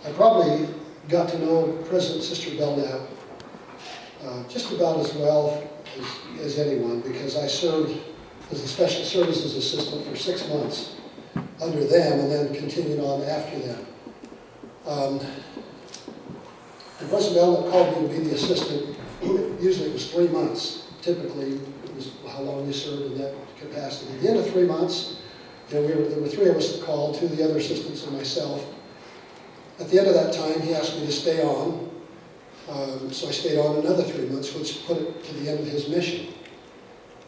I probably got to know President Sister Belnap just about as well as anyone, because I served as the Special Services Assistant for 6 months under them and then continued on after them. And President Belnap called me to be the assistant. Usually it was 3 months. Typically, it was how long we served in that capacity. At the end of 3 months, there were 3 of us that called, 2 of the other assistants and myself. At the end of that time, he asked me to stay on. So I stayed on another 3 months, which put it to the end of his mission.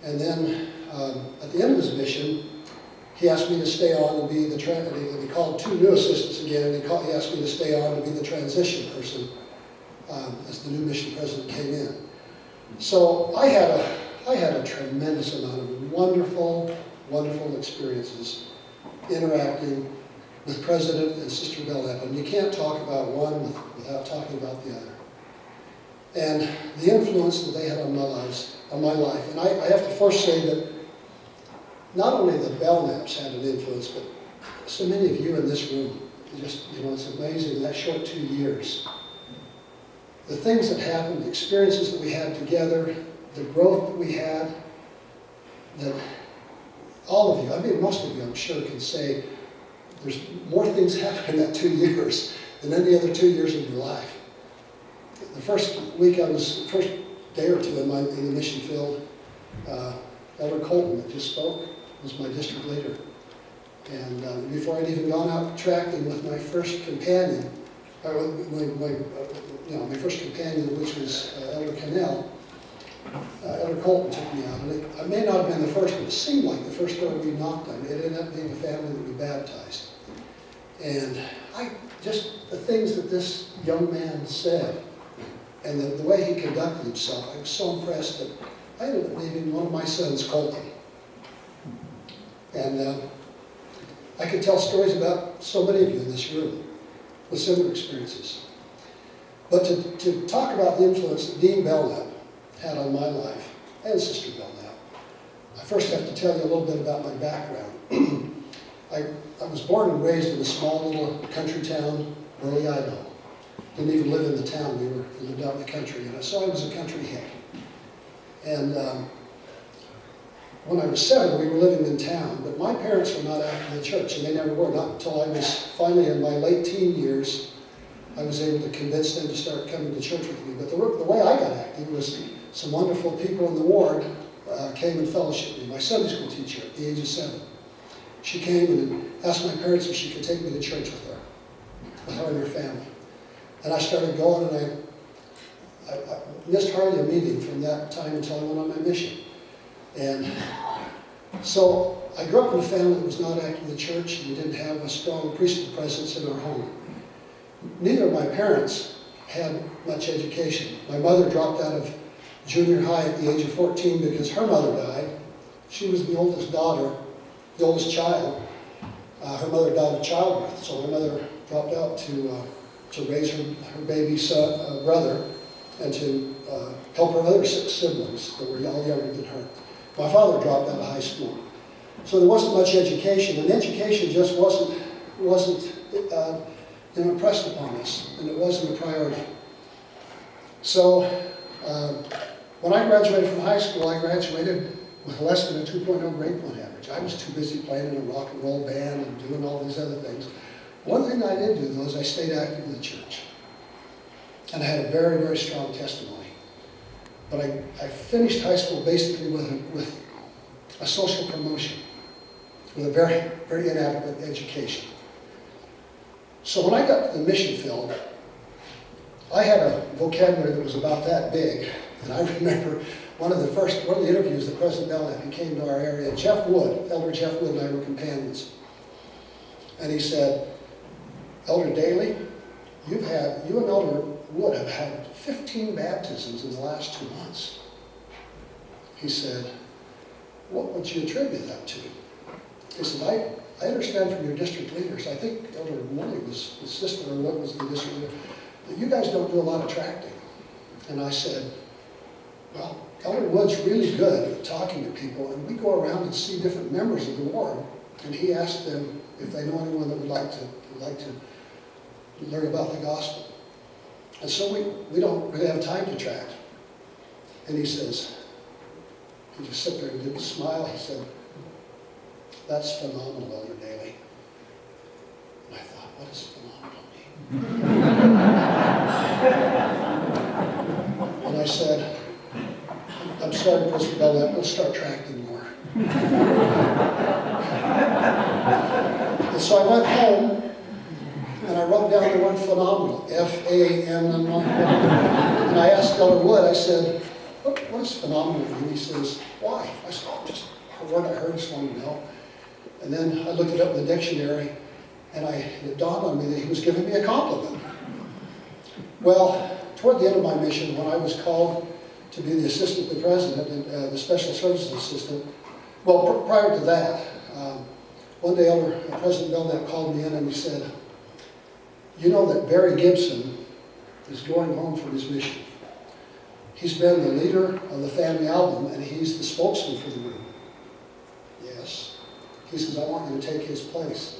And then at the end of his mission, he asked me to stay on and be the he called 2 new assistants again, and he asked me to stay on to be the transition person as the new mission president came in. So I had a tremendous amount of wonderful, wonderful experiences interacting with President and Sister Belnap, and you can't talk about one without talking about the other. And the influence that they had on my life. And I have to first say that not only the Belnaps had an influence, but so many of you in this room. Just, it's amazing in that short 2 years. The things that happened, the experiences that we had together, the growth that we had, that all of you, most of you I'm sure can say there's more things happened in that 2 years than any other 2 years of your life. The first day or two in the mission field, Elder Colton that just spoke was my district leader. And before I'd even gone out tracking with my first companion, my first companion, which was Elder Cannell, Elder Colton took me out. And I may not have been the first, but it seemed like the first door we knocked on. It ended up being the family that we baptized. And the things that this young man said, and the way he conducted himself, I was so impressed that I ended up naming one of my sons Colton. And I could tell stories about so many of you in this room with similar experiences. But to talk about the influence that Dean Belnap had on my life, and Sister Belnap, I first have to tell you a little bit about my background. I was born and raised in a small little country town, Burley, Idaho. Didn't even live in the town, we lived out in the country, and so I was a country hick. And when I was 7, we were living in town, but my parents were not active in the church, and they never were, not until I was finally in my late teen years, I was able to convince them to start coming to church with me. But the way I got active was some wonderful people in the ward came and fellowshiped me. My Sunday school teacher at the age of 7. She came and asked my parents if she could take me to church with her and her family. And I started going, and I missed hardly a meeting from that time until I went on my mission. And so I grew up in a family that was not active in the church, and we didn't have a strong priesthood presence in our home. Neither of my parents had much education. My mother dropped out of junior high at the age of 14 because her mother died. She was the oldest daughter, the oldest child. Her mother died of childbirth, so my mother dropped out to raise her baby son, brother, and to help her other 6 siblings that were all younger than her. My father dropped out of high school. So there wasn't much education, and education just wasn't impressed upon us, and it wasn't a priority. So when I graduated from high school, I graduated with less than a 2.0 grade point average. I was too busy playing in a rock and roll band and doing all these other things. One thing I did do, though, is I stayed active in the church. And I had a very, very strong testimony. But I finished high school basically with a social promotion, with a very, very inadequate education. So when I got to the mission field, I had a vocabulary that was about that big. And I remember one of the interviews that President Belnap, he came to our area, Jeff Wood, Elder Jeff Wood and I were companions. And he said, Elder Dayley, you and Elder Wood have had 15 baptisms in the last 2 months. He said, what would you attribute that to? He said, I understand from your district leaders, I think Elder Molly was the assistant, or what was the district leader, that you guys don't do a lot of tracting. And I said, well, Elder Wood's really good at talking to people, and we go around and see different members of the ward, and he asked them if they know anyone that would like to learn about the gospel. And so we don't really have time to tract. And he says, he just sat there and didn't smile. He said, "That's phenomenal, Elder Dayley." And I thought, what does phenomenal mean? And I said, "I'm sorry, President Belnap, we'll start tracting more." And so I went home and I wrote down the word phenomenal, F-A-N-O. And I asked Elder Wood, I said, what does phenomenal mean? He says, "Why?" I said, "Oh, just a word I heard, just wanted to know." And then I looked it up in the dictionary, and it dawned on me that he was giving me a compliment. Well, toward the end of my mission, when I was called to be the assistant to the president and the special services assistant, well, prior to that, one day President Belnap called me in and he said, "You know that Barry Gibson is going home for his mission. He's been the leader of the family album and he's the spokesman for the group." "Yes." He says, "I want you to take his place."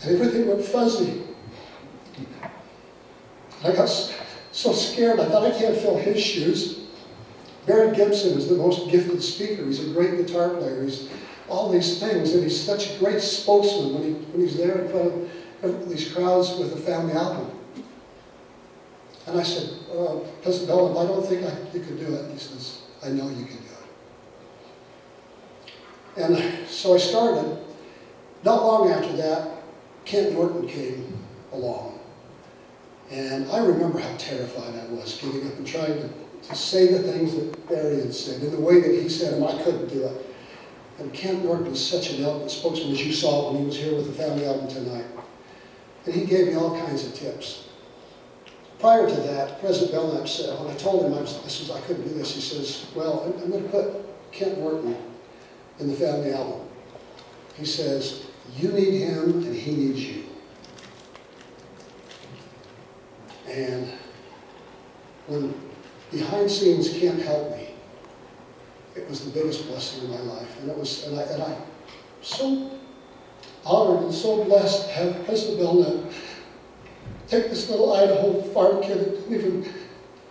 And everything went fuzzy. I got so scared, I thought, I can't fill his shoes. Barry Gibson is the most gifted speaker. He's a great guitar player. He's all these things, and he's such a great spokesman when he's there in front of these crowds with a family album. And I said, "President Belnap, I don't think you could do it." And he says, "I know you can do it." And so I started. Not long after that, Kent Norton came along. And I remember how terrified I was getting up and trying to say the things that Barry had said in the way that he said them. I couldn't do it. And Kent Norton was such an eloquent spokesman, as you saw when he was here with the family album tonight. And he gave me all kinds of tips. Prior to that, President Belnap said, when I told him I couldn't do this, he says, "Well, I'm going to put Kent Norton in the family album." He says, "You need him and he needs you." And when behind scenes can't help me, it was the biggest blessing in my life. And I'm so honored and so blessed to have President Belnap take this little Idaho farm kid that didn't even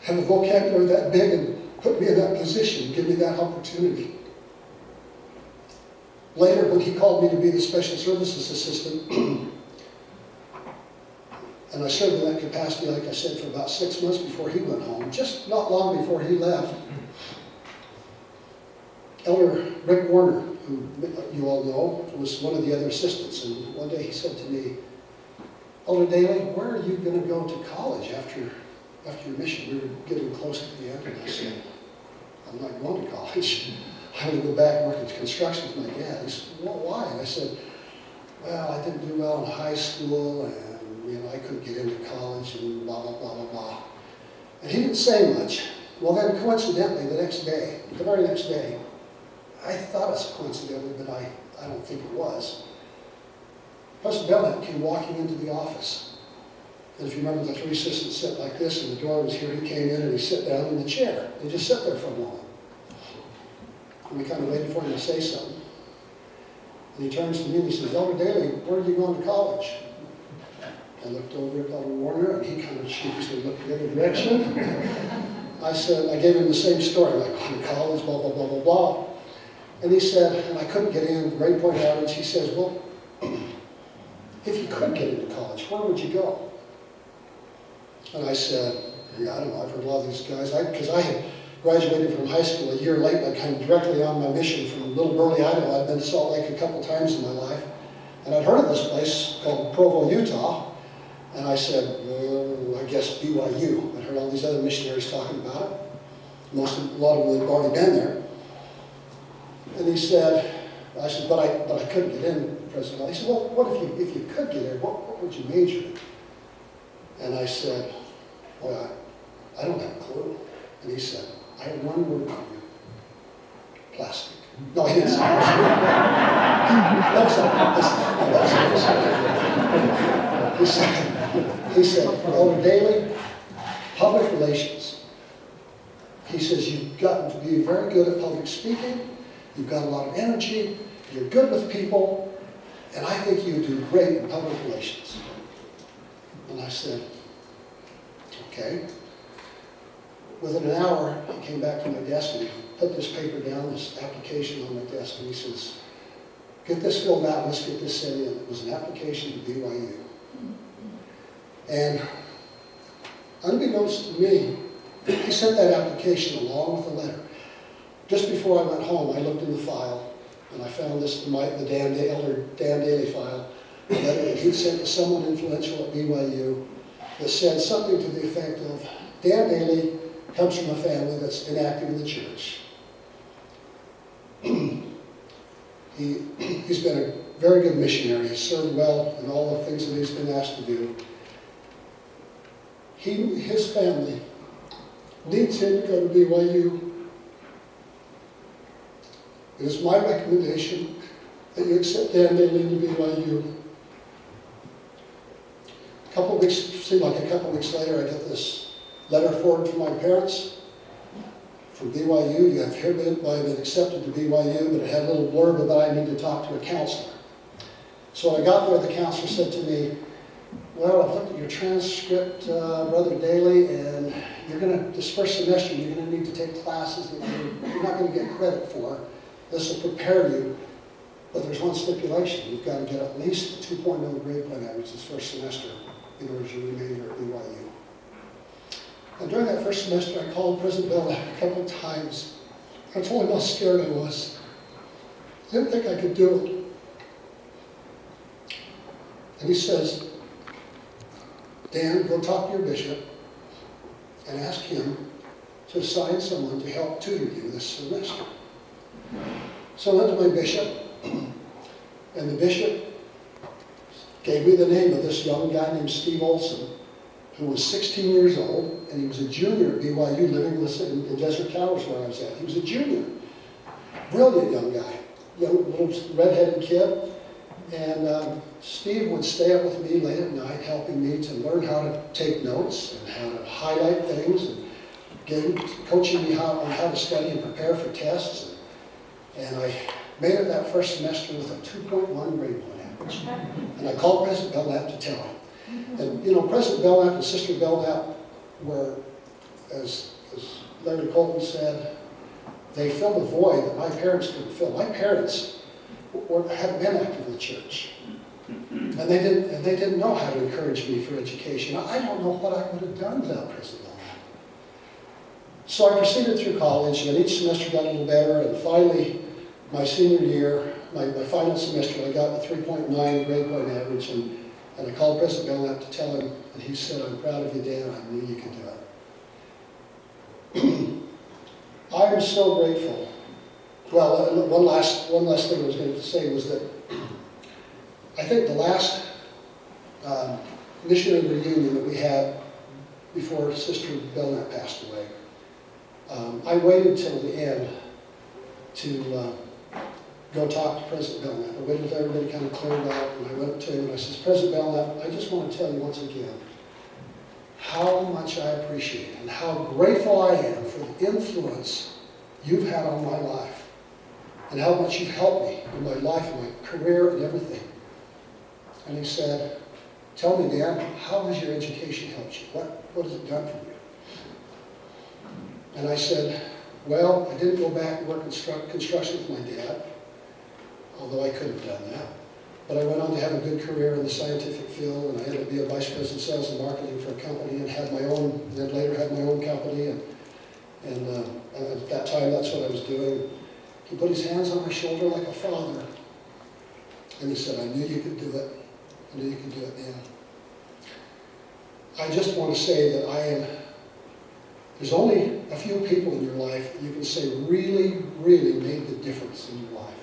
have a vocabulary that big and put me in that position, give me that opportunity. Later, when he called me to be the special services assistant, and I served in that capacity, like I said, for about 6 months before he went home, just not long before he left, Elder Rick Warner, who you all know, was one of the other assistants, and one day he said to me, "Elder Dayley, where are you going to go to college after your mission?" We were getting close to the end, and I said, "I'm not going to college. I'm going to go back and work in construction with my dad." He said, "Well, why?" And I said, "Well, I didn't do well in high school, and I couldn't get into college, and blah, blah, blah, blah, blah." And he didn't say much. Well, then coincidentally, the very next day, I thought it was coincidentally, but I don't think it was, President Belnap came walking into the office. And if you remember, the 3 assistants sit like this, and the door was here. He came in and he sat down in the chair. He just sat there for a moment. And we kind of waited for him to say something. And he turns to me and he says, "Elder Dayley, where are you going to college?" I looked over at Elder Warner, and he kind of sheepishly looked the other direction. I gave him the same story, like going to college, blah, blah, blah, blah, blah. And he said, and I couldn't get in, grade point average, he says, "Well, if you could get into college, where would you go?" And I said, "Yeah, I don't know, I've heard a lot of these guys," because I had graduated from high school a year late, and I came directly on my mission from Little Burley, Idaho. I'd been to Salt Lake a couple times in my life. And I'd heard of this place called Provo, Utah. And I said, "I guess BYU." I'd heard all these other missionaries talking about it. A lot of them had already been there. And I said, but I couldn't get in, President. He said, "Well, what if you could get in, what would you major in?" And I said, "Well, I don't have a clue." And he said, "I have one word for you: plastic." No, he didn't say that. He said, "Elder Dayley, public relations." He says, "You've gotten to be very good at public speaking. You've got a lot of energy. You're good with people, and I think you do great in public relations. And I said, okay. Within an hour, he came back to my desk and he put this paper down, this application on my desk, and he says, get this filled out, let's get this sent in. It was an application to BYU. And unbeknownst to me, he sent that application along with the letter. Just before I went home, I looked in the file, and I found this, the Elder Dan Dayley file, a letter that he'd sent to someone influential at BYU that said something to the effect of, Dan Dayley comes from a family that's inactive in the church. He's been a very good missionary. He's served well in all the things that he's been asked to do. His family needs him to go to BYU. It is my recommendation that you accept Dan Dayley into BYU. Seemed like a couple weeks later, I get this letter forwarded from my parents from BYU. You have hereby been accepted to BYU, but it had a little blurb about I need to talk to a counselor. So when I got there, the counselor said to me, well, I've looked at your transcript, Brother Dayley, and this first semester, you're going to need to take classes that you're not going to get credit for. This will prepare you, but there's one stipulation. You've got to get at least a 2.0 grade point average this first semester in order to remain here at BYU. And during that first semester, I called President Belnap a couple of times. I told him how scared I was. I didn't think I could do it. And he says, Dan, go talk to your bishop and ask him to assign someone to help tutor you this semester. So I went to my bishop, and the bishop gave me the name of this young guy named Steve Olson, who was 16 years old, and he was a junior at BYU, living in Desert Towers where I was at. He was a junior. Brilliant young guy, young little redheaded kid. And Steve would stay up with me late at night, helping me to learn how to take notes and how to highlight things, and coaching me on how to study and prepare for tests. And I made it that first semester with a 2.1 grade point average. And I called President Belnap to tell him. And you know, President Belnap and Sister Belnap were, as Larry Colton said, they filled a void that my parents couldn't fill. My parents hadn't been active in the church. And they didn't know how to encourage me for education. I don't know what I would have done without President Belnap. So I proceeded through college, and each semester got a little better, and finally, my senior year, my final semester, I got a 3.9 grade point average, and I called President Belnap to tell him, and he said, I'm proud of you, Dan, I knew you could do it. I am so grateful. Well, one last thing I was going to say was that I think the last missionary reunion that we had before Sister Belnap passed away, I waited till the end to go talk to President Belnap. I waited until everybody kind of cleared out, and I went up to him and I said, President Belnap, I just want to tell you once again how much I appreciate and how grateful I am for the influence you've had on my life and how much you've helped me in my life and my career and everything. And he said, tell me, Dan, how has your education helped you? What has it done for you? And I said, well, I didn't go back and work construction with my dad, although I could have done that. But I went on to have a good career in the scientific field, and I ended up being a vice president of sales and marketing for a company, and had my own, then later had my own company, and at that time that's what I was doing. He put his hands on my shoulder like a father, and he said, I knew you could do it. I knew you could do it, Dan. I just want to say that there's only a few people in your life that you can say really, really made the difference in your life.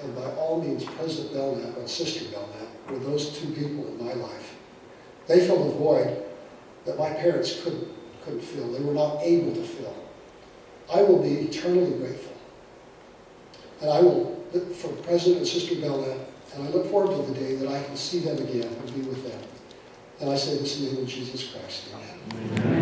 And by all means, President Belnap and Sister Belnap were those two people in my life. They filled a void that my parents couldn't fill. They were not able to fill. I will be eternally grateful. And I will, for President and Sister Belnap, and I look forward to the day that I can see them again and be with them. And I say this in the name of Jesus Christ. Amen. Amen.